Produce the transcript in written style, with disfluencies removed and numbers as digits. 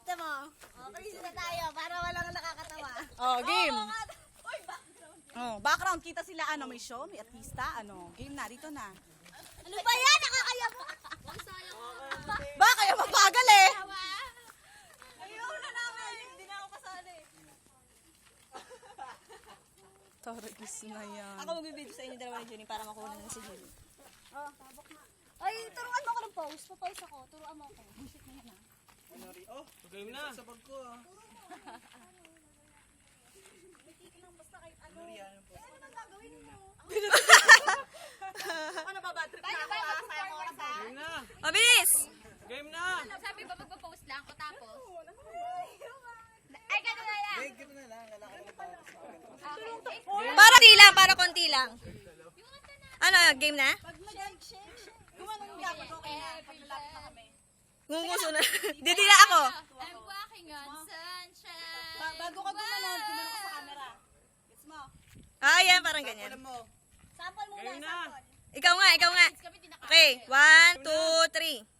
ate mo. Freeze na tayo para walang nakakatawa. Oh, game. Oh, background. Kita sila, ano, may show, may artista, ano. Game na, dito na. Ano ba yan? Nakakaya mo. Ba, kaya mapagal eh. Ayaw na namin. Hindi na ako kasali. Taragis na yan. Ako magbibideo sa inyo dalawa ni Junie para makuha na si Junie. Oh, tabok na. Ay, turuan mo ako ng pose. Pa-pose ako. Turuan mo ako. Bullshit na yan ah. Game na. Sa bag ko ah. Ano nang gagawin mo? Ano ba, bad trip na ako? Sayang oras ah. Game na. Mabilis! Game na. Sabi ba magpo-post lang o tapos? Ay, gano'n na lang. Game na lang. Lalaki na pa. Para konti lang, para konti lang. Ano, game na? Pag nag-shake. Gumanong dapat okay na. Pag lalapit na kami. Ngunguso na. Didi na ako. I'm walking on sunshine. Bago ka gumanon ka sa camera. Gets mo? Ah, yan, parang ganyan. Sample muna, Game na. sample. Ikaw nga, ikaw nga. Okay, 1, 2, 3.